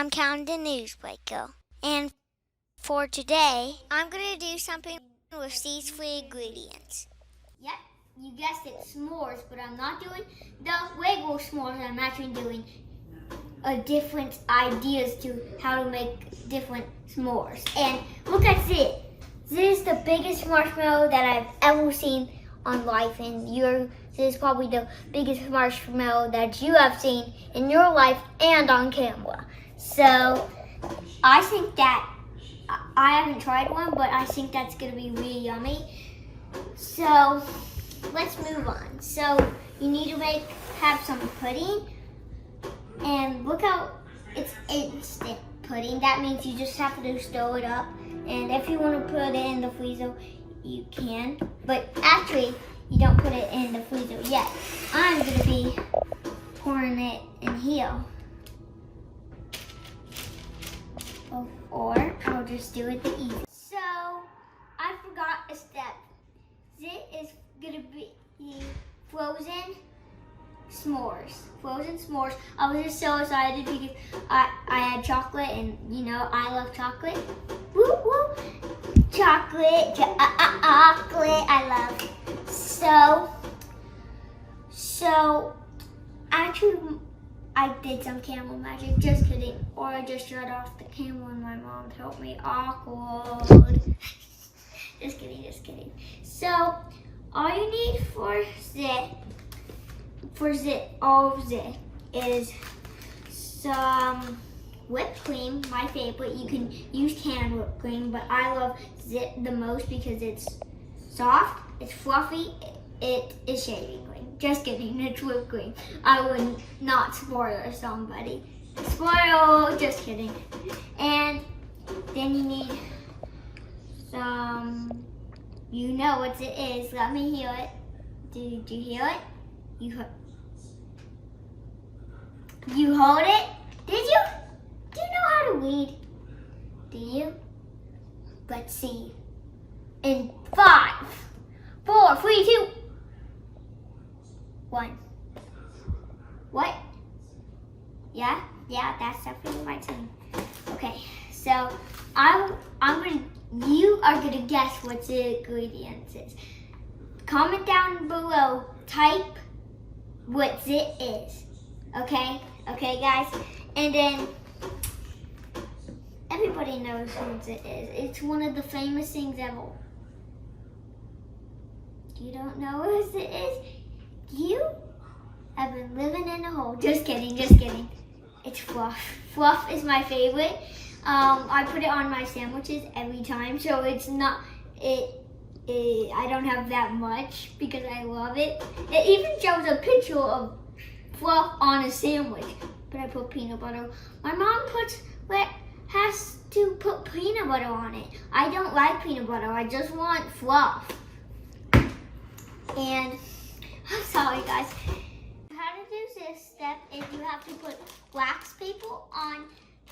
I'm Kalin the News Breaker. And for today, I'm going to do something with these three ingredients. Yep, you guessed it, s'mores, but I'm not doing the regular s'mores. I'm actually doing different ideas to how to make different s'mores. And look at this. This is the biggest marshmallow that I've ever seen on life, and this is probably the biggest marshmallow that you have seen in your life and on camera. So I think that, I haven't tried one, but I think that's gonna be really yummy. So let's move on. So you need to have some pudding, and look how it's instant pudding. That means you just have to stir it up, and if you want to put it in the freezer, you can, but actually you don't put it in the freezer yet. I'm gonna be pouring it in here, or I'll just do it the easy. So I forgot a step. This is gonna be frozen s'mores. Frozen s'mores. I was just so excited because I had chocolate, and you know I love chocolate. Woo woo! Chocolate, chocolate. I love. So actually, I did some camel magic. Just kidding. Or I just shut off the camera and my mom helped me. Awkward. Just kidding, just kidding. So all you need for all of this is some whipped cream, my favorite. You can use canned whipped cream, but I love it the most because it's soft, it's fluffy, it is shaving cream. Just kidding, it's whipped cream. I would not spoil somebody. Spoil, just kidding. And then you need some, you know what it is. Let me hear it. Did you hear it? You hold it? Did you? Do you know how to read? Do you? Let's see. In 5, 4, 3, 2, 1. What? Yeah, that's definitely my team. Okay, so you are gonna guess what the ingredients is. Comment down below, type what it is. Okay, guys, and then everybody knows what it is. It's one of the famous things ever. You don't know what it is? You have been living in a hole. Just kidding, just kidding. It's fluff. Fluff is my favorite. I put it on my sandwiches every time, so it's not, I don't have that much because I love it. It even shows a picture of fluff on a sandwich, but I put peanut butter. My mom has to put peanut butter on it. I don't like peanut butter. I just want fluff. And I'm sorry, guys. How to do this step is you have to put wax paper on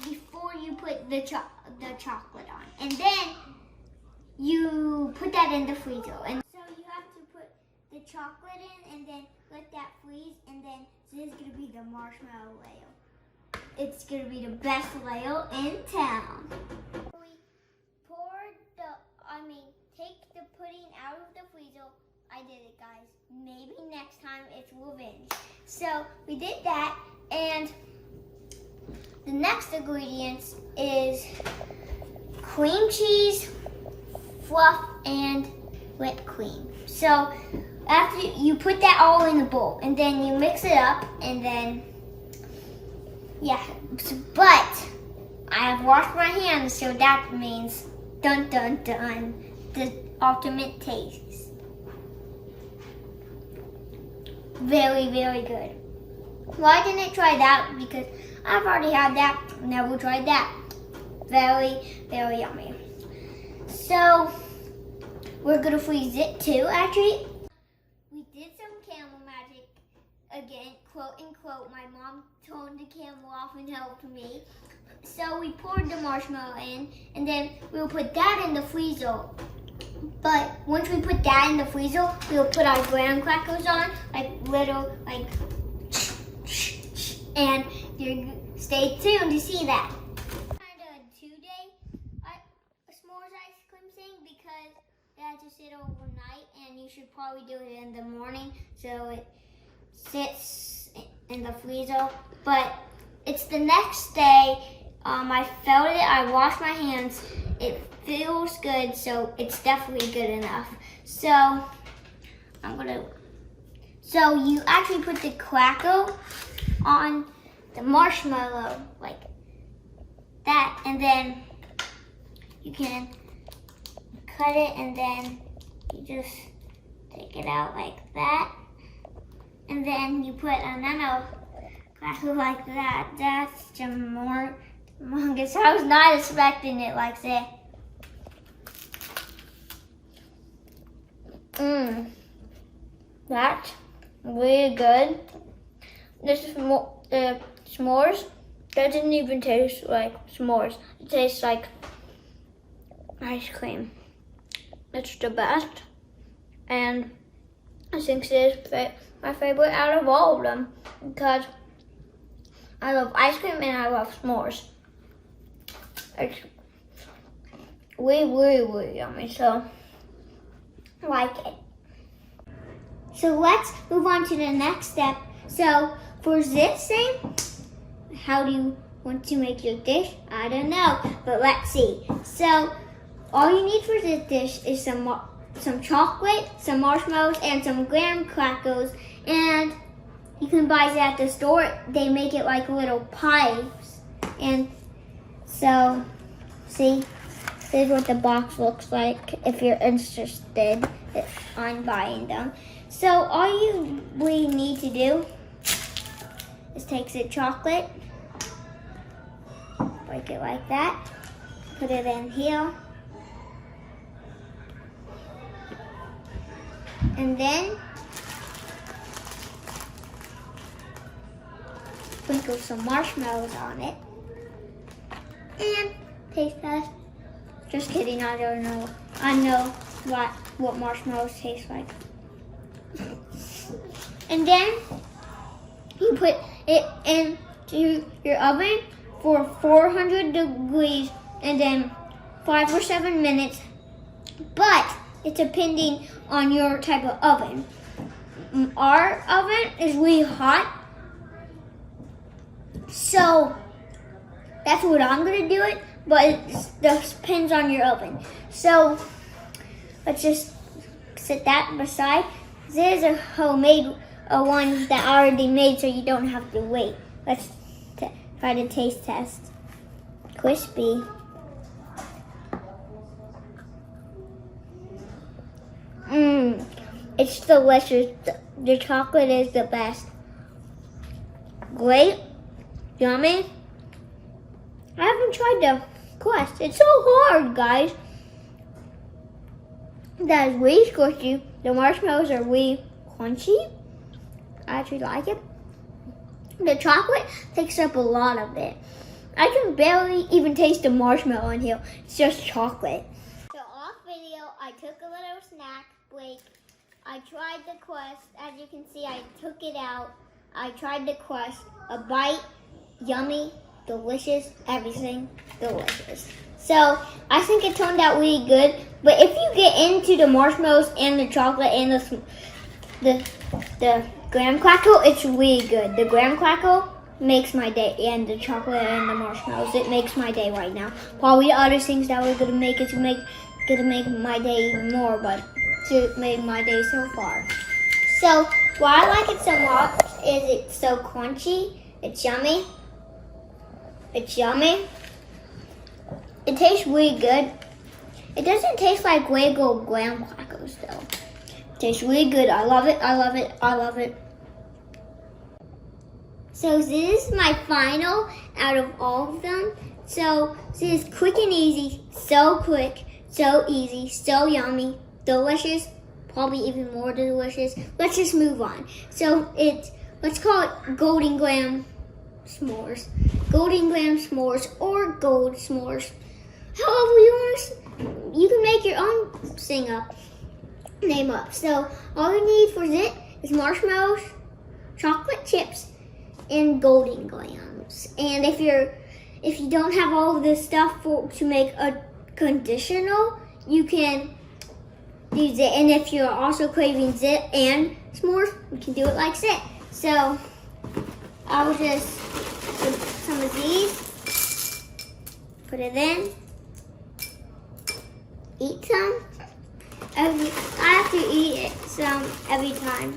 before you put the chocolate on, and then you put that in the freezer. And so you have to put the chocolate in, and then let that freeze, and then this is gonna be the marshmallow layer. It's gonna be the best layer in town. We take the pudding out of the freezer. I did it, guys. Maybe next time it's revenge. So we did that, and the next ingredients is cream cheese, fluff, and whipped cream. So after you put that all in the bowl, and then you mix it up, and then, yeah, but I have washed my hands, so that means, dun dun dun, the ultimate taste. Very, very good. Well, I didn't try that because I've already had that, never tried that. Very, very yummy. So we're gonna freeze it too, actually. We did some camel magic again, quote unquote. My mom turned the camera off and helped me. So we poured the marshmallow in, and then we'll put that in the freezer. But once we put that in the freezer, we'll put our graham crackers on, like little, and stay tuned to see that. Kind of a 2-day s'mores ice cream thing because it has to sit overnight, and you should probably do it in the morning so it sits in the freezer. But it's the next day. I felt it, I washed my hands, it feels good, so it's definitely good enough. So you actually put the crackle on the marshmallow like that, and then you can cut it, and then you just take it out like that, and then you put another crackle like that. That's humongous. I was not expecting it like that. That's really good. This is the s'mores doesn't even taste like s'mores. It tastes like ice cream. It's the best, and I think it is my favorite out of all of them because I love ice cream and I love s'mores. It's really yummy, so I like it. So let's move on to the next step. So for this thing, how do you want to make your dish? I don't know, but let's see. So all you need for this dish is some chocolate, some marshmallows, and some graham crackers. And you can buy that at the store. They make it like little pies. And so, see, this is what the box looks like if you're interested on buying them. So all you really need to do is take the chocolate, break it like that, put it in here, and then sprinkle some marshmallows on it, and taste test. Just kidding, I don't know. I know what marshmallows taste like. And then you put it into your oven for 400 degrees and then 5 or 7 minutes. But it's depending on your type of oven. Our oven is really hot, so that's what I'm gonna do it, but it depends on your oven. So let's just set that beside. This is a homemade one that I already made, so you don't have to wait. Let's try to taste test. Crispy. It's delicious. The chocolate is the best. Great. Yummy. I haven't tried the crust. It's so hard, guys. That is really squishy. The marshmallows are really crunchy. I actually like it. The chocolate takes up a lot of it. I can barely even taste the marshmallow in here. It's just chocolate. So off video, I took a little snack break. I tried the crust. As you can see, I took it out. I tried the crust. A bite, yummy, delicious, everything delicious. So I think it turned out really good. But if you get into the marshmallows and the chocolate and the graham crackle, it's really good. The graham crackle makes my day, and the chocolate and the marshmallows, it makes my day right now. Probably the other things that we're gonna make is gonna make my day even more, but to make my day so far. So why I like it so much is it's so crunchy. It's yummy. It's yummy. It tastes really good. It doesn't taste like regular graham crackers though. It tastes really good. I love it. I love it. I love it. So this is my final out of all of them. So this is quick and easy. So quick, so easy, so yummy, delicious, probably even more delicious. Let's just move on. So let's call it Golden Graham S'mores. Golden Graham S'mores or Gold S'mores. However you can make your own name up. So all you need for it is marshmallows, chocolate chips, and golden grahams. And if you don't have all of this stuff to make a conditional, you can use it. And if you're also craving zit and s'mores, you can do it like zit. So I'll just put some of these, put it in, eat some. I have to eat some every time.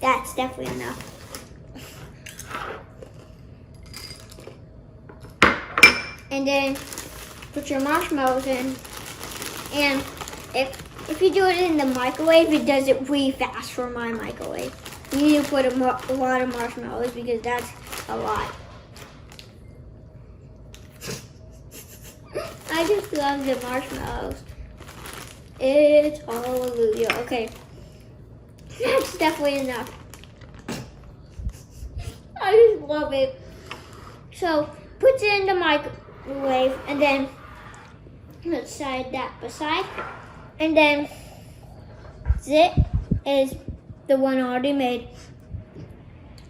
That's definitely enough. And then put your marshmallows in. And if you do it in the microwave, it does it really fast for my microwave. You need to put a lot of marshmallows because that's a lot. I just love the marshmallows. It's hallelujah. Okay, that's definitely enough. I just love it. So put it in the microwave and then let's set that beside. And then zit is the one already made.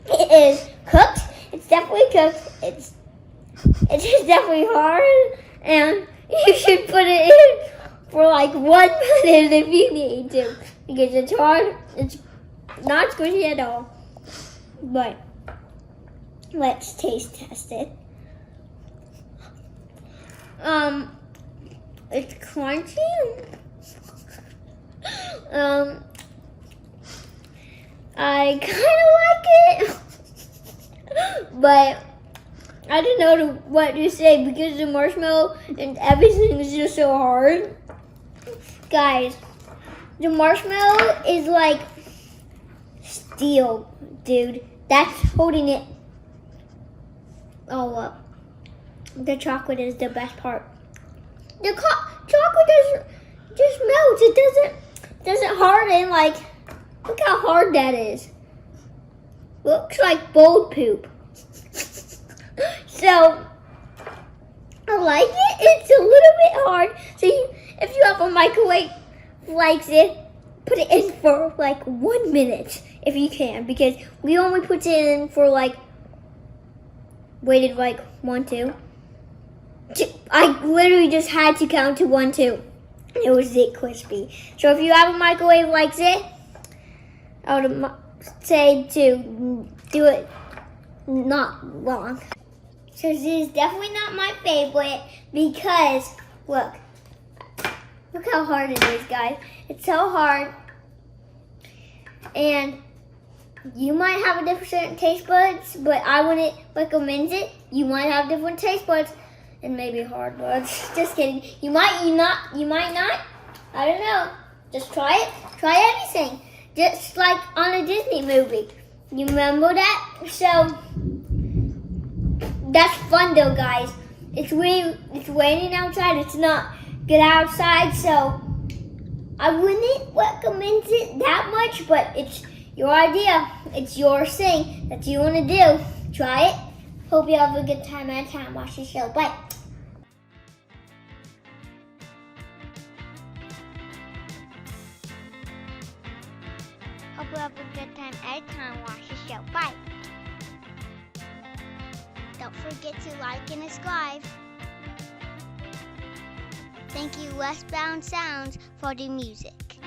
It is cooked. It's definitely cooked. It's just definitely hard, and you should put it in for like 1 minute if you need to, because it's hard. It's not squishy at all. But let's taste test it. It's crunchy. I kind of like it, but I don't know what to say because the marshmallow and everything is just so hard. Guys, the marshmallow is like steel, dude. That's holding it all up. The chocolate is the best part. The chocolate just melts. It doesn't harden. Like, look how hard that is. Looks like bold poop. So I like it. It's a little bit hard. So if you have a microwave like this, put it in for like 1 minute if you can, because we only put it in for like waited like 1, 2. I literally just had to count to 1, 2. It was zit crispy. So if you have a microwave like this, I would say to do it not long. So this is definitely not my favorite because look how hard it is, guys. It's so hard, and you might have a different taste buds, but I wouldn't recommend it. You might have different taste buds. And maybe hard buds. Just kidding. You might not. I don't know. Just try it. Try everything. Just like on a Disney movie. You remember that? So that's fun though, guys. It's raining outside. It's not good outside, so I wouldn't recommend it that much, but it's your idea. It's your thing that you want to do. Try it. Hope you have a good time at time. Watch the show. Bye. Hope you have a good time at time. Watch the show. Bye. Don't forget to like and subscribe. Thank you, Westbound Sounds, for the music.